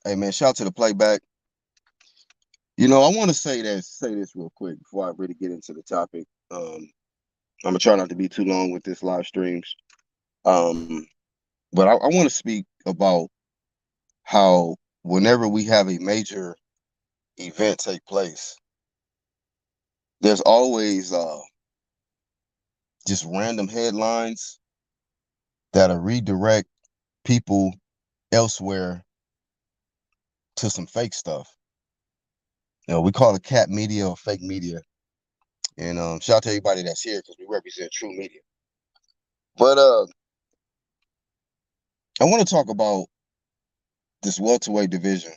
Hey man, shout out to the playback. I want to say this real quick before I really get into the topic. I'm gonna try not to be too long with this live streams. Um, but I want to speak about how whenever we have a major event take place, there's always just random headlines that'll redirect people elsewhere to some fake stuff. We call it cat media or fake media. And shout out to everybody that's here because we represent true media. But I want to talk about this welterweight division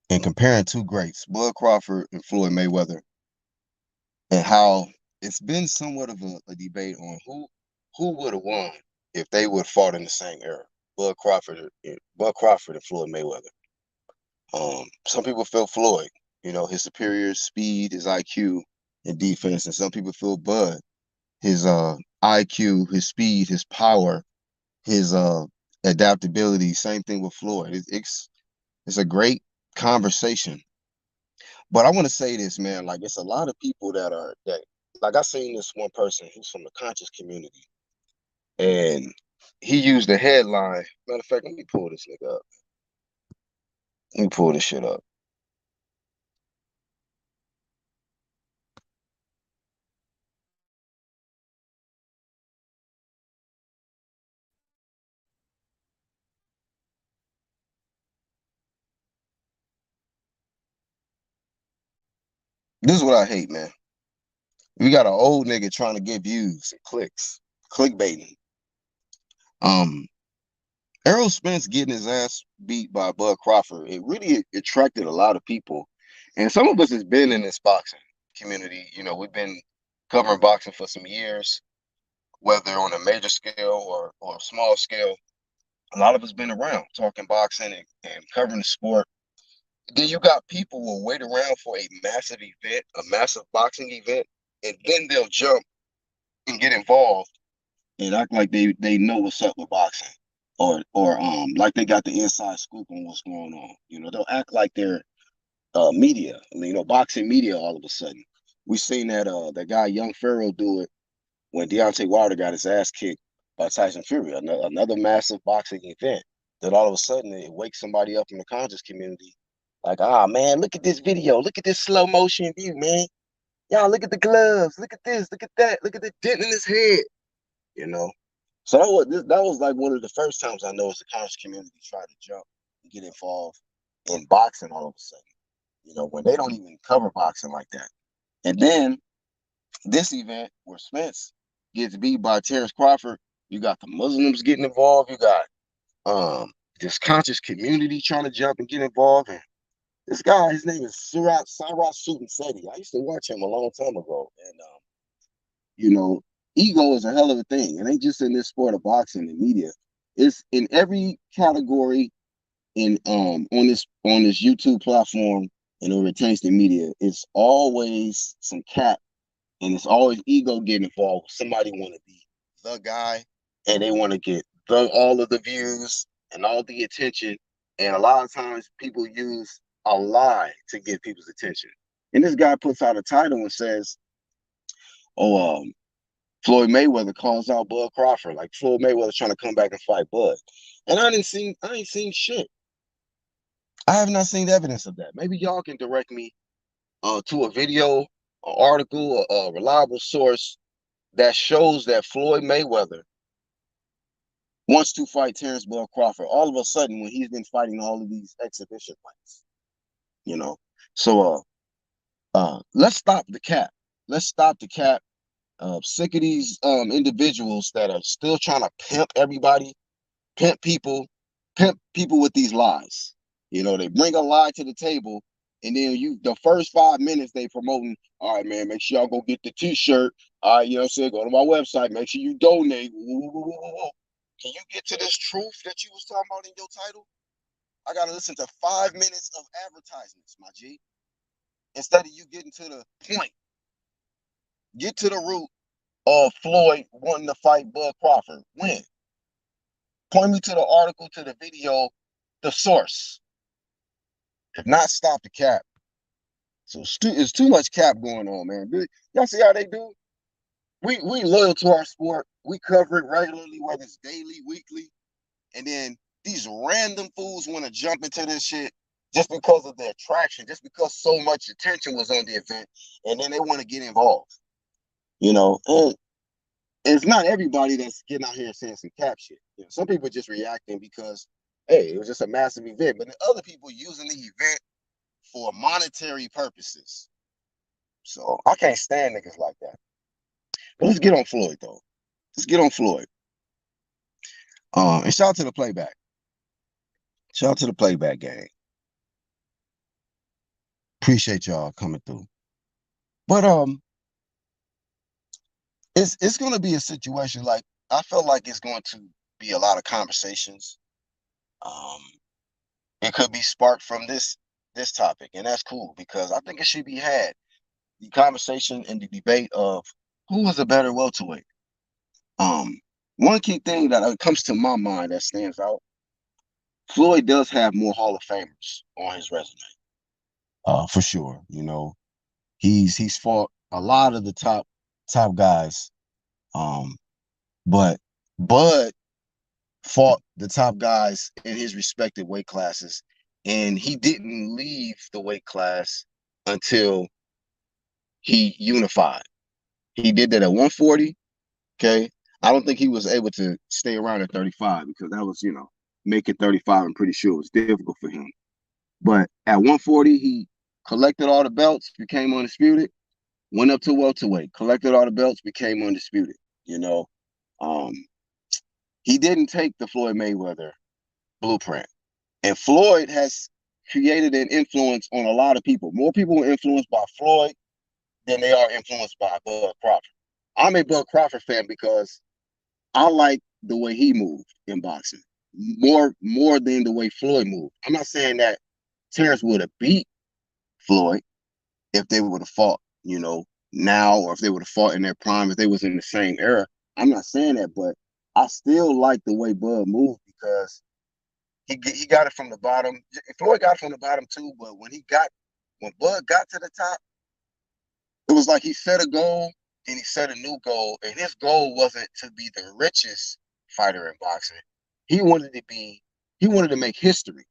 and comparing two greats, Bud Crawford and Floyd Mayweather, and how it's been somewhat of a debate on who would have won if they would have fought in the same era, Bud Crawford and Floyd Mayweather. Some people feel Floyd, his superior speed, his IQ, and defense, and some people feel Bud, his IQ, his speed, his power, his adaptability. Same thing with Floyd. It's a great conversation. But I want to say this, man. Like, it's a lot of people that like I seen this one person who's from the conscious community, and he used the headline. Matter of fact, let me pull this nigga up. Let me pull this shit up. This is what I hate, man. We got an old nigga trying to get views and clicks, clickbaiting. Um, Errol Spence getting his ass beat by Bud Crawford, it really attracted a lot of people. And some of us has been in this boxing community. We've been covering boxing for some years, whether on a major scale or a small scale. A lot of us been around talking boxing and covering the sport. Then you got people who will wait around for a massive event, a massive boxing event, and then they'll jump and get involved and act like they know what's up with boxing, or like they got the inside scoop on what's going on. They'll act like they're media, boxing media. All of a sudden, we seen that guy Young Pharaoh do it when Deontay Wilder got his ass kicked by Tyson Fury, another massive boxing event. That all of a sudden it wakes somebody up in the conscious community, like, ah man, look at this video, look at this slow motion view, man. Y'all look at the gloves, look at this, look at that, look at the dent in his head. You know, so that was like one of the first times I noticed the college community try to jump and get involved in boxing all of a sudden. When they don't even cover boxing like that. And then this event where Spence gets beat by Terence Crawford, you got the Muslims getting involved. You got this conscious community trying to jump and get involved. And this guy, his name is Sarat Sutin Seti. I used to watch him a long time ago, and you know, ego is a hell of a thing. It ain't just in this sport of boxing and media. It's in every category in on this YouTube platform and over it taints the media. It's always some cap and it's always ego getting involved. Somebody want to be the guy and they want to get all of the views and all the attention. And a lot of times people use a lie to get people's attention. And this guy puts out a title and says, "Oh, Floyd Mayweather calls out Bud Crawford, like Floyd Mayweather trying to come back and fight Bud." And I ain't seen shit. I have not seen evidence of that. Maybe y'all can direct me to a video, an article, a reliable source that shows that Floyd Mayweather wants to fight Terence Bud Crawford all of a sudden when he's been fighting all of these exhibition fights. You know, so let's stop the cap. Let's stop the cap. Sick of these individuals that are still trying to pimp people with these lies. They bring a lie to the table, and then the first 5 minutes they promoting. All right, man, make sure y'all go get the T-shirt. All right, I'm saying, go to my website. Make sure you donate. Can you get to this truth that you was talking about in your title? I gotta listen to 5 minutes of advertisements, my G. Instead of you getting to the point, get to the root of Floyd wanting to fight Bud Crawford. When? Point me to the article, to the video, the source. If not, stop the cap. So it's too much cap going on, man. Y'all see how they do? We loyal to our sport. We cover it regularly, whether it's daily, weekly, and then these random fools want to jump into this shit just because of the attraction, just because so much attention was on the event, and then they want to get involved. And it's not everybody that's getting out here and saying some cap shit. Some people are just reacting because, hey, it was just a massive event, but then other people using the event for monetary purposes. So I can't stand niggas like that. But let's get on Floyd though. Let's get on Floyd. And shout out to the playback. Shout out to the playback gang. Appreciate y'all coming through. But it's gonna be a situation like I feel like it's going to be a lot of conversations. It could be sparked from this topic, and that's cool because I think it should be had. The conversation and the debate of who is a better welterweight. One key thing that comes to my mind that stands out, Floyd does have more Hall of Famers on his resume. For sure. He's fought a lot of the top guys. But Bud fought the top guys in his respective weight classes, and he didn't leave the weight class until he unified. He did that at 140. Okay. I don't think he was able to stay around at 35 because that was, making 35. I'm pretty sure it was difficult for him. But at 140, he collected all the belts, became undisputed, went up to welterweight, collected all the belts, became undisputed. He didn't take the Floyd Mayweather blueprint. And Floyd has created an influence on a lot of people. More people were influenced by Floyd than they are influenced by Bud Crawford. I'm a Bud Crawford fan because I like the way he moved in boxing more than the way Floyd moved. I'm not saying that Terence would have beat Floyd if they would have fought, now, or if they would have fought in their prime, if they was in the same era. I'm not saying that, but I still like the way Bud moved because he got it from the bottom. Floyd got it from the bottom too, but when Bud got to the top, it was like he set a goal and he set a new goal, and his goal wasn't to be the richest fighter in boxing. He wanted to make history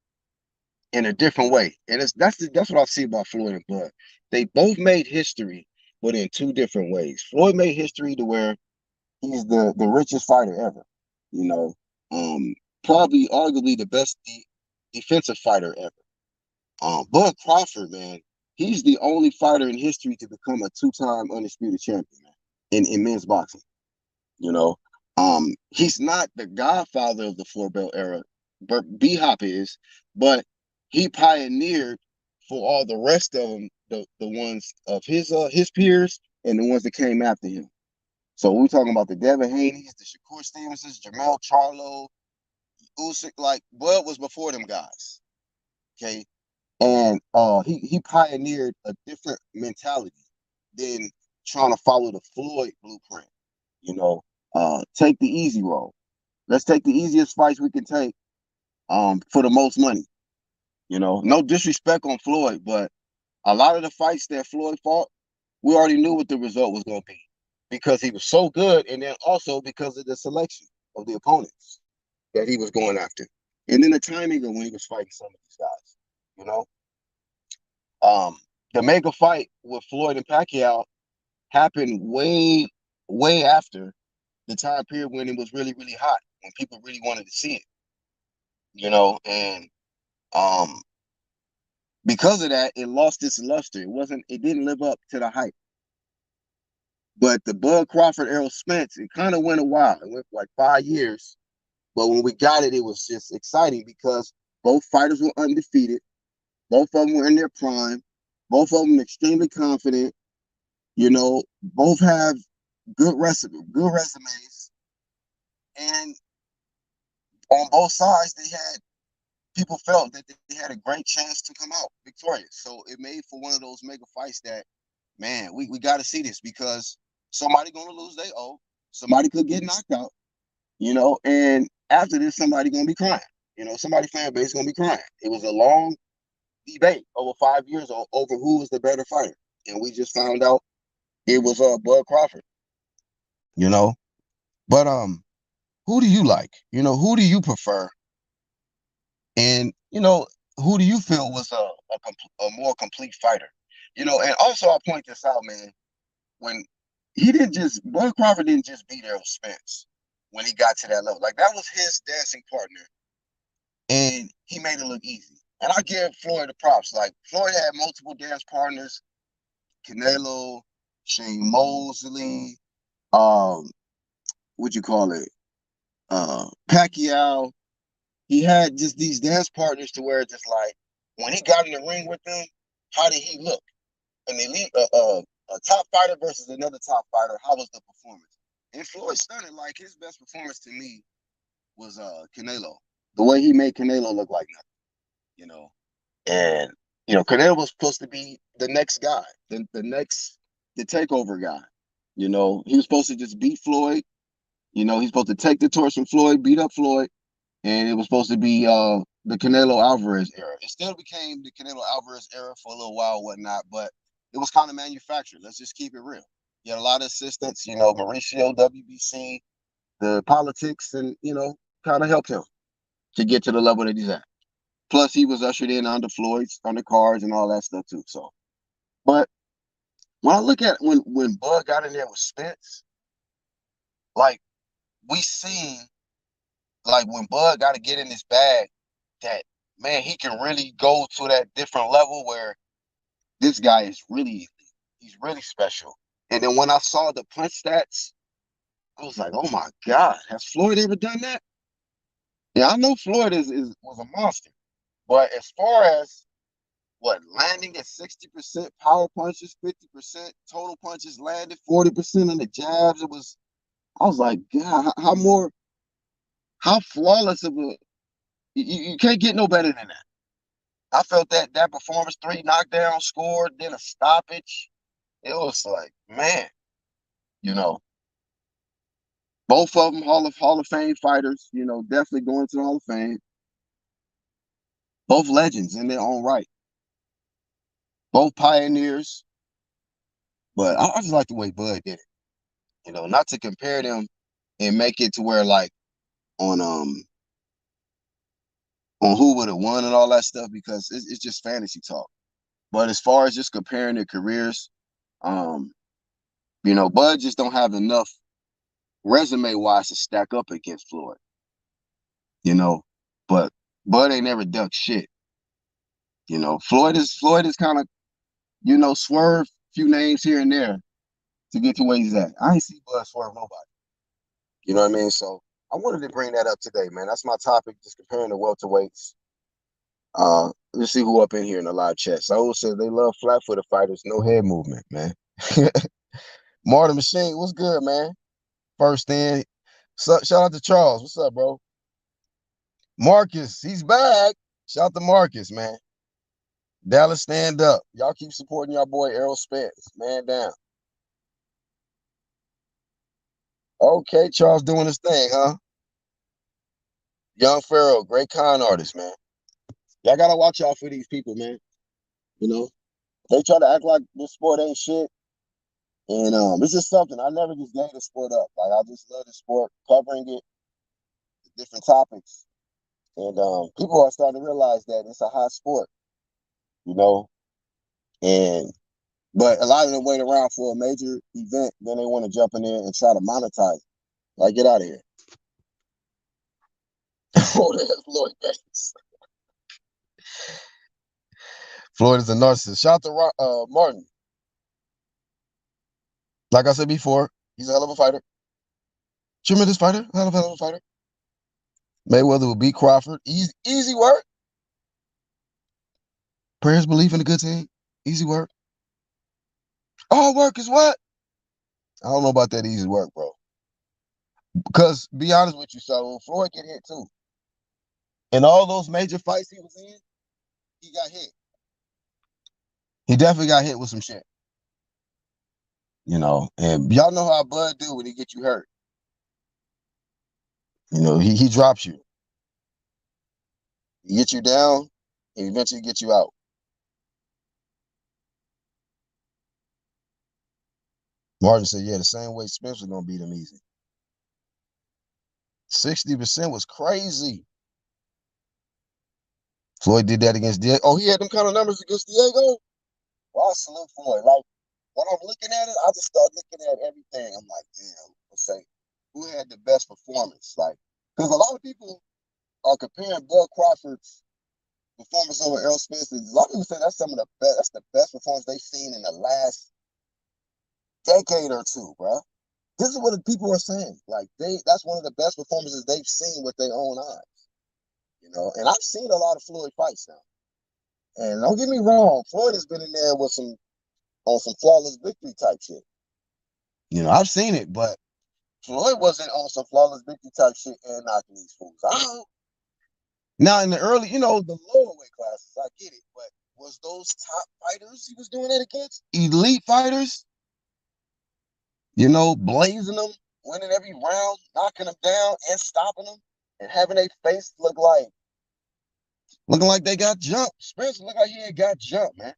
in a different way. And that's what I see about Floyd and Bud. They both made history, but in two different ways. Floyd made history to where he's the richest fighter ever. Probably arguably the best defensive fighter ever. Bud Crawford, man, he's the only fighter in history to become a two-time undisputed champion, man, in men's boxing. He's not the godfather of the four belt era, but B-Hop is, but he pioneered for all the rest of them, the ones of his peers and the ones that came after him. So we're talking about the Devin Haney's, the Shakur Stevensons, Jamel Charlo, Usyk. Like Bud was before them guys, okay, and he pioneered a different mentality than trying to follow the Floyd blueprint. Take the easy road. Let's take the easiest fights we can take for the most money. No disrespect on Floyd, but a lot of the fights that Floyd fought, we already knew what the result was going to be because he was so good, and then also because of the selection of the opponents that he was going after, and then the timing of when he was fighting some of these guys. The mega fight with Floyd and Pacquiao happened way, way after the time period when it was really, really hot, when people really wanted to see it. And because of that, it lost its luster. It didn't live up to the hype. But the Bud Crawford, Errol Spence, it kind of went a while. It went like 5 years. But when we got it, it was just exciting because both fighters were undefeated. Both of them were in their prime. Both of them extremely confident. Both have good resumes. And on both sides, people felt that they had a great chance to come out victorious. So it made for one of those mega fights that, man, we got to see this because somebody going to lose their O. Somebody could get knocked out, and after this, somebody going to be crying. Somebody fan base going to be crying. It was a long debate over 5 years over who was the better fighter, and we just found out it was Bud Crawford. You know, but who do you like? Who do you prefer? And who do you feel was a more complete fighter? And also I'll point this out, man. When Bud Crawford didn't just beat Errol Spence when he got to that level. Like, that was his dancing partner, and he made it look easy. And I give Floyd the props. Like, Floyd had multiple dance partners: Canelo, Shane Mosley, what you call it, Pacquiao. He had just these dance partners to where it's just like, when he got in the ring with them, how did he look? An elite, a top fighter versus another top fighter, how was the performance? And Floyd stunned it. Like, his best performance to me was Canelo. The way he made Canelo look like nothing, you know. And Canelo was supposed to be the next guy, the takeover guy. He was supposed to just beat Floyd. He's supposed to take the torch from Floyd, beat up Floyd, and it was supposed to be the Canelo Alvarez era. It still became the Canelo Alvarez era for a little while, whatnot, but it was kind of manufactured. Let's just keep it real. He had a lot of assistants, Mauricio, WBC, the politics, and kind of helped him to get to the level that he's at. Plus, he was ushered in under Floyd's undercards and all that stuff too. So, but when I look at when Bud got in there with Spence, like, we seen, like, when Bud got to get in his bag, that, man, he can really go to that different level where this guy is he's really special. And then when I saw the punch stats, I was like, oh my God, has Floyd ever done that? Yeah, I know Floyd was a monster, but as far as landing at 60% power punches, 50% total punches landed, 40% on the jabs, I was like, God, how flawless of a, you can't get no better than that. I felt that performance, 3 knockdowns scored, then a stoppage. It was like, man, both of them Hall of Fame fighters, definitely going to the Hall of Fame. Both legends in their own right. Both pioneers. But I just like the way Bud did it. Not to compare them and make it to where, like, on who would have won and all that stuff, because it's just fantasy talk. But as far as just comparing their careers, Bud just don't have enough resume wise to stack up against Floyd. But Bud ain't never ducked shit. Floyd is kind of, swerve a few names here and there to get to where he's at. I ain't see Bud swerve nobody. You know what I mean? So I wanted to bring that up today, man. That's my topic, just comparing the welterweights. Let's see who up in here in the live chat. Saul says they love flat-footed fighters, no head movement, man. Martin Machine, what's good, man? First in. Shout out to Charles. What's up, bro? Marcus, he's back. Shout out to Marcus, man. Dallas, stand up. Y'all keep supporting y'all boy Errol Spence. Man down. Okay, Charles doing his thing, huh? Young Pharaoh, great con artist, man. Y'all gotta watch out for these people, man. They try to act like this sport ain't shit. And it's just something. I never just gave the sport up. Like, I just love the sport, covering it, different topics. And people are starting to realize that it's a hot sport, you know. But a lot of them wait around for a major event, then they want to jump in there and try to monetize it. Like, get out of here. Oh, there's Floyd Banks. Floyd is a narcissist. Shout out to Martin. Like I said before, he's a hell of a fighter. Tremendous fighter. Hell of a fighter. Mayweather will beat Crawford. Easy work. Prayers, belief in a good team. Easy work. All work is what? I don't know about that easy work, bro. Because, be honest with you, so Floyd get hit too. In all those major fights he was in, he got hit. He definitely got hit with some shit. And y'all know how Bud do when he get you hurt. He drops you. He gets you down and eventually gets you out. Martin said, yeah, the same way Spence was gonna beat him easy. 60% was crazy. Floyd did that against Diego. Oh, he had them kind of numbers against Diego? Well, I salute Floyd. Like, when I'm looking at it, I just start looking at everything. I'm like, damn, let's say, who had the best performance? Like, because a lot of people are comparing Bud Crawford's performance over Errol Spence. A lot of people say that's some of the best. That's the best performance they've seen in the last decade or two, bro. This is what the people are saying. Like, that's one of the best performances they've seen with their own eyes. You know, and I've seen a lot of Floyd fights now. And don't get me wrong, Floyd has been in there with some on some flawless victory type shit. You know, I've seen it, but Floyd wasn't on some flawless victory type shit and knocking these fools out. Now, in the early, the lower weight classes, I get it, but was those top fighters he was doing that against? Elite fighters? Blazing them, winning every round, knocking them down and stopping them, and having their face looking like they got jumped. Spencer looked like he had got jumped, man.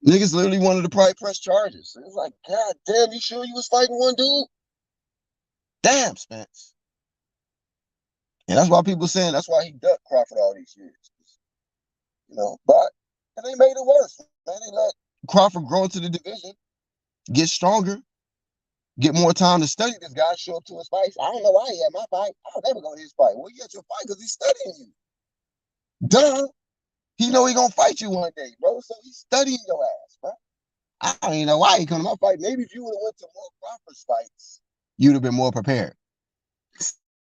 Niggas literally wanted to probably press charges. It was like, God damn, you sure you was fighting one dude? Damn, Spence. And that's why people saying that's why he ducked Crawford all these years. But and they made it worse. Man, they let Crawford grow into the division, get stronger, get more time to study this guy, show up to his fights. I don't know why he had my fight. I'll never go to his fight. Well, you at your fight because he's studying you. Duh. He know he gonna fight you one day, bro. So he's studying your ass, bro. I don't even know why he come to my fight. Maybe if you would have went to more Crawford's fights, you'd have been more prepared.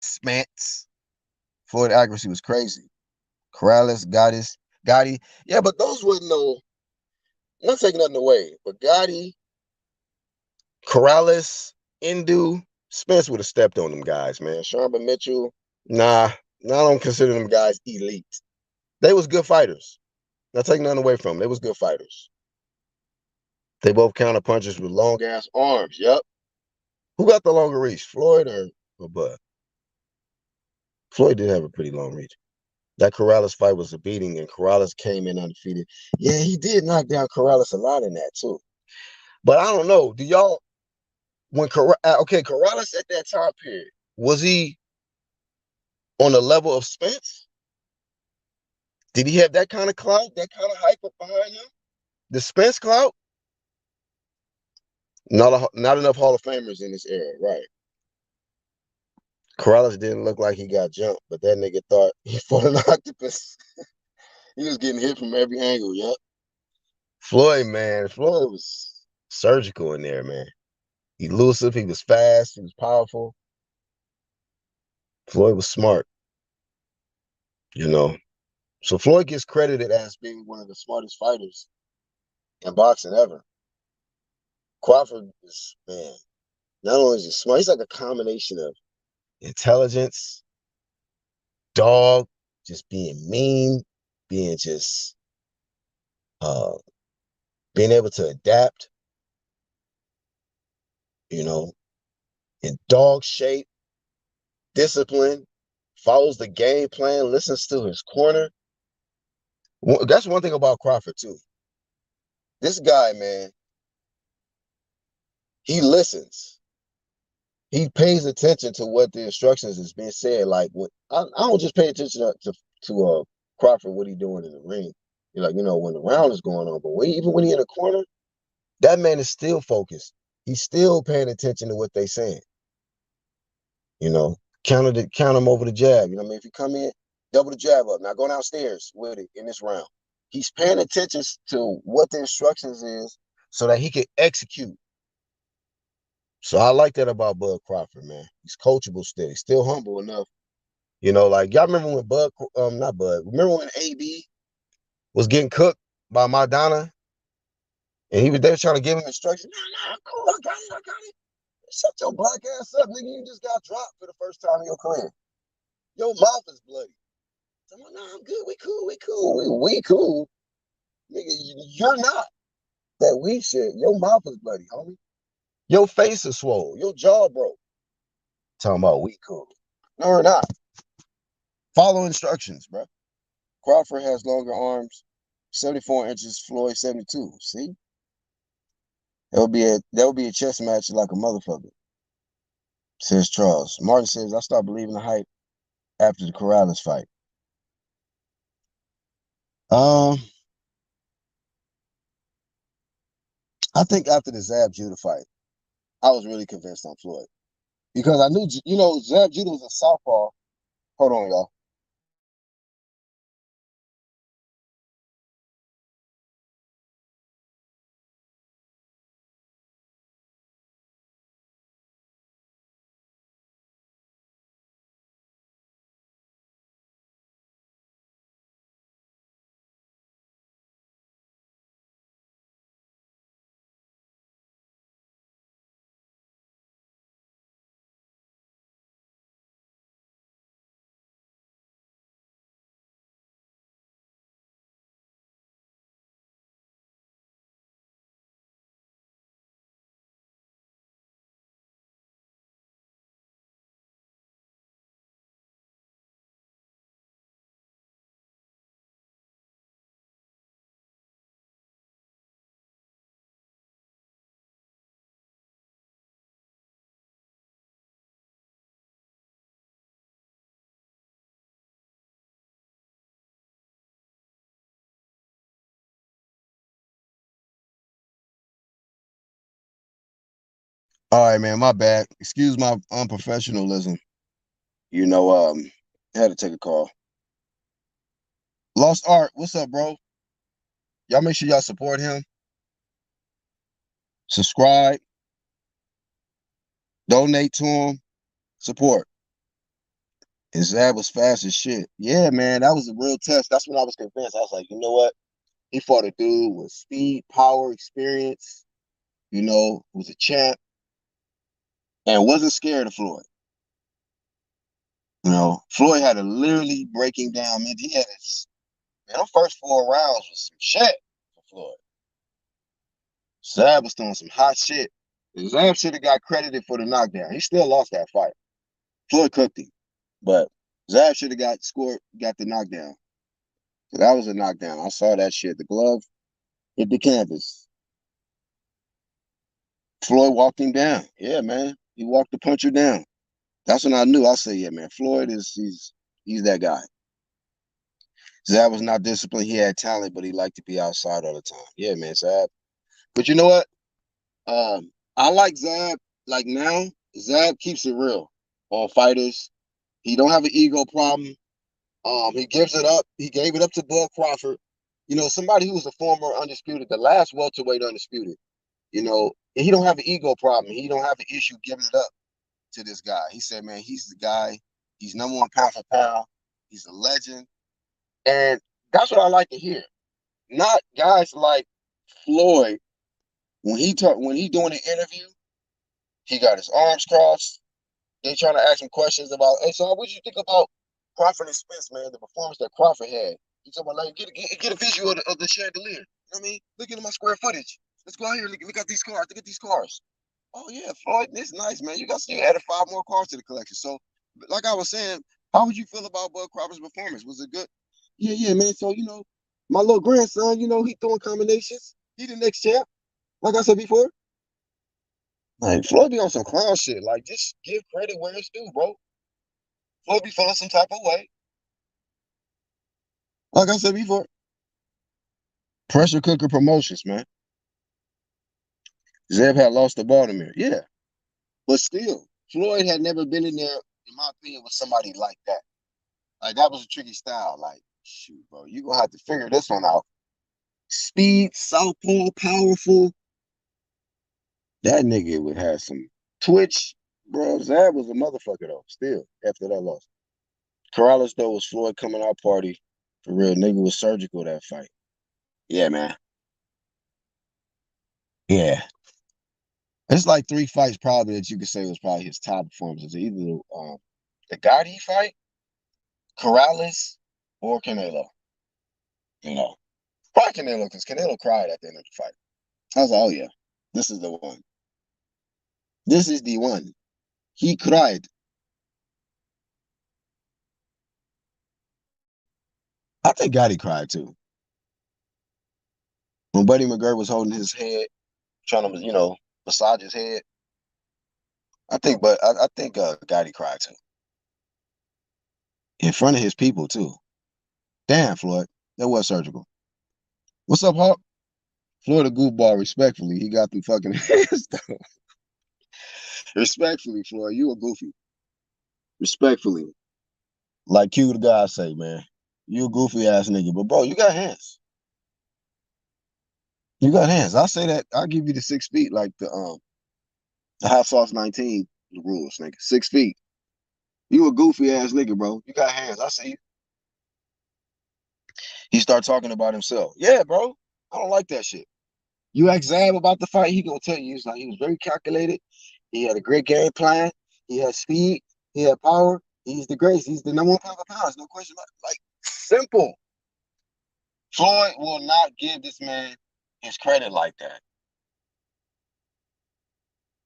Spence. Floyd accuracy was crazy. Corrales, Gotti. Yeah, but those wasn't not taking nothing away. But Gotti, Corrales, Indu, Spence would have stepped on them guys, man. Sharma Mitchell, nah, I don't consider them guys elite. They was good fighters. Not taking nothing away from them. They was good fighters. They both counter punchers with long ass arms. Yep. Who got the longer reach, Floyd or Bud? Floyd did have a pretty long reach. That Corrales fight was a beating, and Corrales came in undefeated. Yeah, he did knock down Corrales a lot in that too. But I don't know. Do y'all Corrales at that time period, was he on the level of Spence? Did he have that kind of clout, that kind of hype up behind him? The Spence clout? Not enough Hall of Famers in this era, right? Corrales didn't look like he got jumped, but that nigga thought he fought an octopus. He was getting hit from every angle, yep. Floyd was surgical in there, man. Elusive, he was fast, he was powerful. Floyd was smart, So Floyd gets credited as being one of the smartest fighters in boxing ever. Crawford is, man, not only is he smart, he's like a combination of intelligence, dog, just being mean, being just being able to adapt, in dog shape, discipline, follows the game plan, listens to his corner. That's one thing about Crawford too. This guy, man, he listens. He pays attention to what the instructions is being said. Like, I don't just pay attention to Crawford, what he doing in the ring. When the round is going on. But even when he in the corner, that man is still focused. He's still paying attention to what they saying. Count him over the jab. If you come in, double the jab up. Now go downstairs with it in this round. He's paying attention to what the instructions is so that he can execute. So I like that about Bud Crawford, man. He's coachable still. He's still humble enough. Like y'all remember when remember when AB was getting cooked by Madonna and they were trying to give him instructions? Nah, cool, I got it. Shut your black ass up, nigga. You just got dropped for the first time in your career. Your mouth is bloody. I'm like, nah, I'm good. We cool. We cool. Nigga, you're not. That weak shit. Your mouth is bloody, homie. Your face is swole. Your jaw broke. Talking about we cool. No, we're not. Follow instructions, bro. Crawford has longer arms, 74 inches, Floyd 72. See? That would be a chess match like a motherfucker, says Charles. Martin says, I stopped believing the hype after the Corrales fight. Um, I think after the Zab Judah fight, I was really convinced on Floyd. Because I knew, Zab Judah was a southpaw. Hold on, y'all. All right, man, my bad. Excuse my unprofessionalism. You know, um, I had to take a call. Lost Art, what's up, bro? Y'all make sure y'all support him. Subscribe, donate to him, support. And Zab was fast as shit. Yeah, man, that was a real test. That's when I was convinced. I was like, you know what? He fought a dude with speed, power, experience, was a champ, and wasn't scared of Floyd. Floyd had a literally breaking down. Man, he had his, man, the first 4 rounds was some shit for Floyd. Zab was doing some hot shit. Zab should have got credited for the knockdown. He still lost that fight. Floyd cooked him, but Zab should have got the knockdown. So that was a knockdown. I saw that shit. The glove hit the canvas. Floyd walked him down. Yeah, man. He walked the puncher down. That's when I knew. I said, yeah, man, Floyd he's that guy. Zab was not disciplined. He had talent, but he liked to be outside all the time. Yeah, man, Zab. But you know what? I like Zab. Like now, Zab keeps it real on fighters. He don't have an ego problem. He gives it up. He gave it up to Bud Crawford. Somebody who was a former undisputed, the last welterweight undisputed. And he don't have an ego problem. He don't have an issue giving it up to this guy. He said, man, he's the guy. He's #1 pound for pound. He's a legend. And that's what I like to hear. Not guys like Floyd, when he doing an interview, he got his arms crossed. They trying to ask him questions about, hey, so what did you think about Crawford and Spence, man, the performance that Crawford had? You talking about, like, get a visual of the chandelier. You know what I mean? Look at my square footage. Let's go out here and look at these cars. Look at these cars. Oh, yeah, Floyd, this is nice, man. You added 5 more cars to the collection. So, like I was saying, how would you feel about Bud Crawford's performance? Was it good? Yeah, yeah, man. So, my little grandson, he throwing combinations. He the next champ. Like I said before, like Floyd be on some clown shit. Like, just give credit where it's due, bro. Floyd be feeling some type of way. Like I said before, pressure cooker promotions, man. Zeb had lost to Baltimore. Yeah. But still, Floyd had never been in there, in my opinion, with somebody like that. Like, that was a tricky style. Like, shoot, bro, you gonna have to figure this one out. Speed, southpaw, powerful. That nigga would have some twitch. Bro, Zab was a motherfucker, though, still, after that loss. Corrales, though, was Floyd coming out party. For real, nigga was surgical that fight. Yeah, man. Yeah. It's like 3 fights probably that you could say was probably his top performances. Either the Gotti fight, Corrales, or Canelo. You know, probably Canelo because Canelo cried at the end of the fight. I was like, oh yeah, this is the one. This is the one. He cried. I think Gotti cried too. When Buddy McGirt was holding his head, trying to, massage his head. I think, but I think Gotti cried too. In front of his people too. Damn, Floyd. That was surgical. What's up, Hawk? Floyd a goofball, respectfully. He got them fucking hands though. Respectfully, Floyd, you a goofy. Respectfully. Like Q the guy say, man. You a goofy ass nigga. But bro, you got hands. You got hands. I'll say that. I'll give you the 6 feet, like the hot sauce 19 rules, nigga. 6 feet. You a goofy ass nigga, bro. You got hands. I see you. He start talking about himself. Yeah, bro. I don't like that shit. You ask Zab about the fight, he gonna tell you. He's like, he was very calculated. He had a great game plan. He had speed. He had power. He's the greatest. He's the number one pound for pound. No question about it. Like, simple. Floyd will not give this man his credit like that.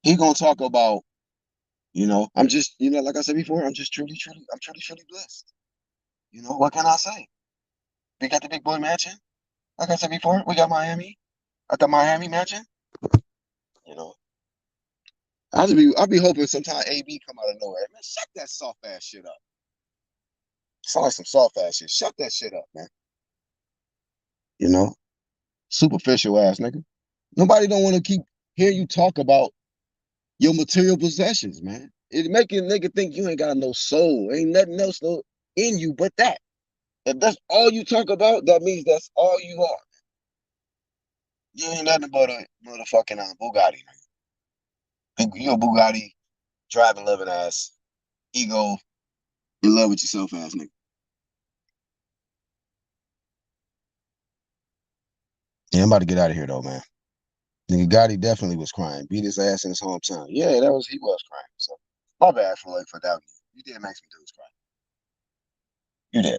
He gonna talk about, I'm just, like I said before, I'm truly blessed. What can I say? We got the big boy mansion. Like I said before, we got Miami at the Miami mansion. You know, I'll be hoping sometime AB come out of nowhere. Man, shut that soft ass shit up. Sound like some soft ass shit. Shut that shit up, man. You know, superficial ass nigga. Nobody don't want to keep hear you talk about your material possessions, man. It make a nigga think you ain't got no soul. Ain't nothing else no in you but that. If that's all you talk about, that means that's all you are. You ain't nothing but a motherfucking Bugatti, nigga. You a Bugatti driving loving ass, ego, in love with yourself ass nigga. Yeah, I'm about to get out of here though, man. Nigga Gotti definitely was crying. Beat his ass in his hometown. Yeah, he was crying. So my bad for doubting you. You did make some dudes cry. You did.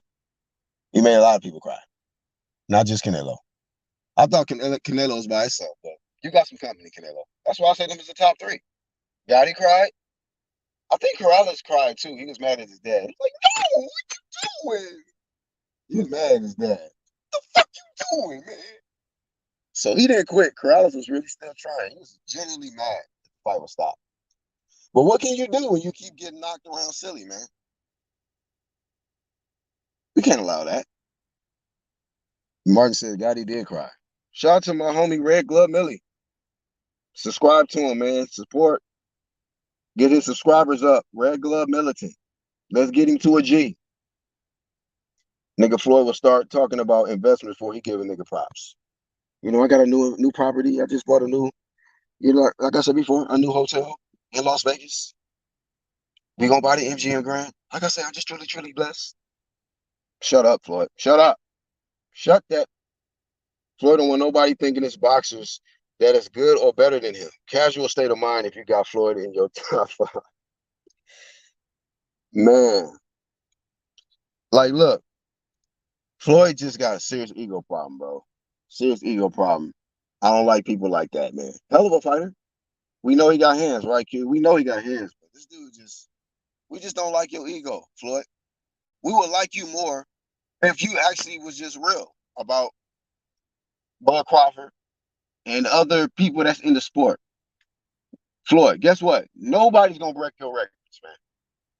You made a lot of people cry. Not just Canelo. I thought Canelo was by itself, but you got some company, Canelo. That's why I said him as the top three. Gotti cried. I think Corrales cried too. He was mad at his dad. He's like, no, what you doing? He was mad at his dad. What the fuck you doing, man? So he didn't quit. Corrales was really still trying. He was genuinely mad that the fight was stopped. But what can you do when you keep getting knocked around silly, man? We can't allow that. Martin said Gotti did cry. Shout out to my homie Red Glove Millie. Subscribe to him, man. Support. Get his subscribers up. Red Glove Militant. Let's get him to a G. Nigga Floyd will start talking about investment before he give a nigga props. I got a new property. I just bought a new, like I said before, a new hotel in Las Vegas. We gonna buy the MGM Grand. Like I said, I'm just truly blessed. Shut up, Floyd. Shut up. Shut that. Floyd don't want nobody thinking it's boxers that is good or better than him. Casual state of mind if you got Floyd in your top five. Man. Like, look, Floyd just got a serious ego problem, bro. Serious ego problem. I don't like people like that, man. Hell of a fighter. We know he got hands, right, Q? We know he got hands, but this dude we just don't like your ego, Floyd. We would like you more if you actually was just real about Bud Crawford and other people that's in the sport. Floyd, guess what? Nobody's gonna break your records, man.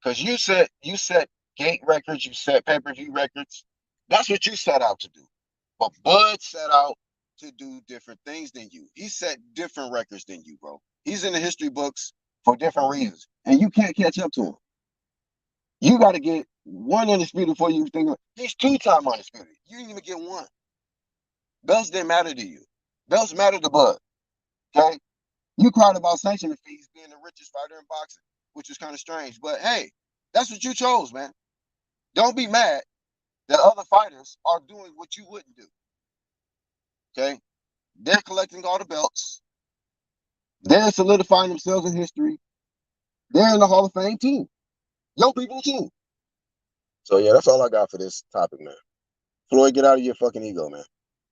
Because you set gate records, you set pay-per-view records. That's what you set out to do. But Bud set out to do different things than you. He set different records than you, bro. He's in the history books for different reasons. And you can't catch up to him. You got to get one undisputed before you think he's two-time undisputed. You didn't even get one. Belts didn't matter to you. Belts matter to Bud. Okay? You cried about sanctioning fees being the richest fighter in boxing, which is kind of strange. But hey, that's what you chose, man. Don't be mad that other fighters are doing what you wouldn't do. Okay? They're collecting all the belts. They're solidifying themselves in history. They're in the Hall of Fame too. Your people too. So yeah, that's all I got for this topic, man. Floyd, get out of your fucking ego, man.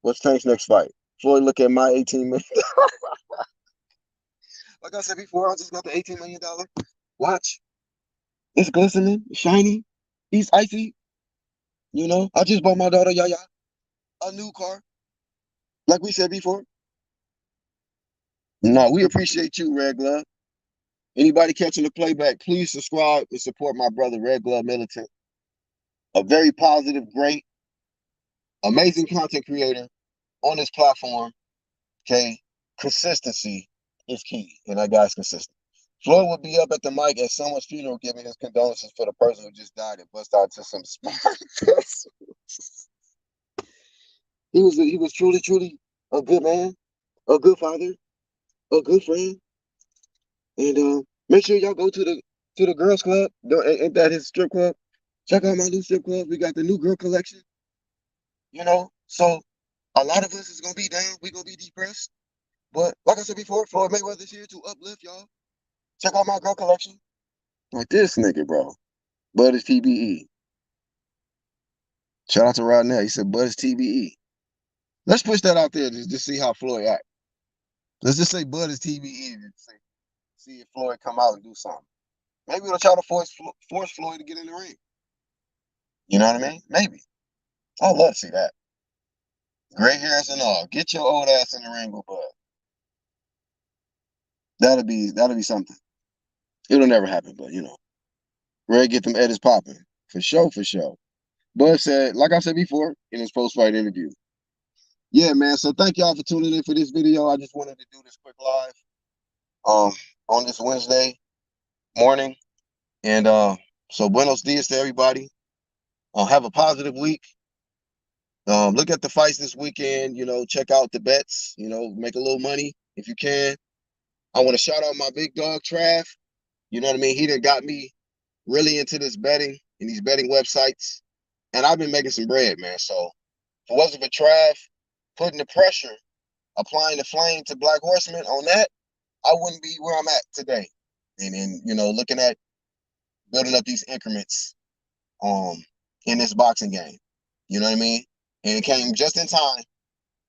What's Tank's next fight? Floyd, look at my 18 million. Like I said before, I just got the $18 million watch. It's glistening, shiny. He's icy. I just bought my daughter Yaya a new car. Like we said before. No, we appreciate you, Red Glove. Anybody catching the playback, please subscribe and support my brother, Red Glove Militant. A very positive, great, amazing content creator on this platform. Okay, consistency is key, and that guy's consistent. Floyd will be up at the mic at someone's funeral giving his condolences for the person who just died and bust out to some smart. He was truly a good man, a good father, a good friend, and make sure y'all go to the girls club. Ain't that his strip club? Check out my new strip club. We got the new girl collection. So a lot of us is gonna be down. We gonna be depressed, but like I said before, Floyd Mayweather's here to uplift y'all. Check out my girl collection. Like this nigga, bro. Bud is TBE. Shout out to Rod now. He said Bud is TBE. Let's push that out there just to see how Floyd act. Let's just say Bud is TBE and see if Floyd come out and do something. Maybe we'll try to force Floyd to get in the ring. You know what I mean? Maybe. I'd love to see that. Gray hairs and all. Get your old ass in the ring with Bud. That'll be something. It'll never happen, but Ray get them edits popping. For sure, for sure. Bud said, like I said before in his post-fight interview. Yeah, man. So thank y'all for tuning in for this video. I just wanted to do this quick live on this Wednesday morning. And so buenos dias to everybody. Have a positive week. Look at the fights this weekend, check out the bets, make a little money if you can. I want to shout out my big dog Trav. You know what I mean? He done got me really into this betting and these betting websites. And I've been making some bread, man. So if it wasn't for Trav putting the pressure, applying the flame to Black Horseman on that, I wouldn't be where I'm at today. And then, looking at building up these increments in this boxing game. You know what I mean? And it came just in time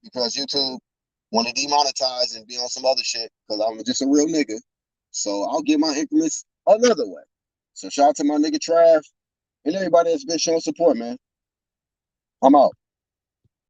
because YouTube want to demonetize and be on some other shit because I'm just a real nigga. So I'll get my increments another way. So shout out to my nigga Trav and everybody that's been showing support, man. I'm out.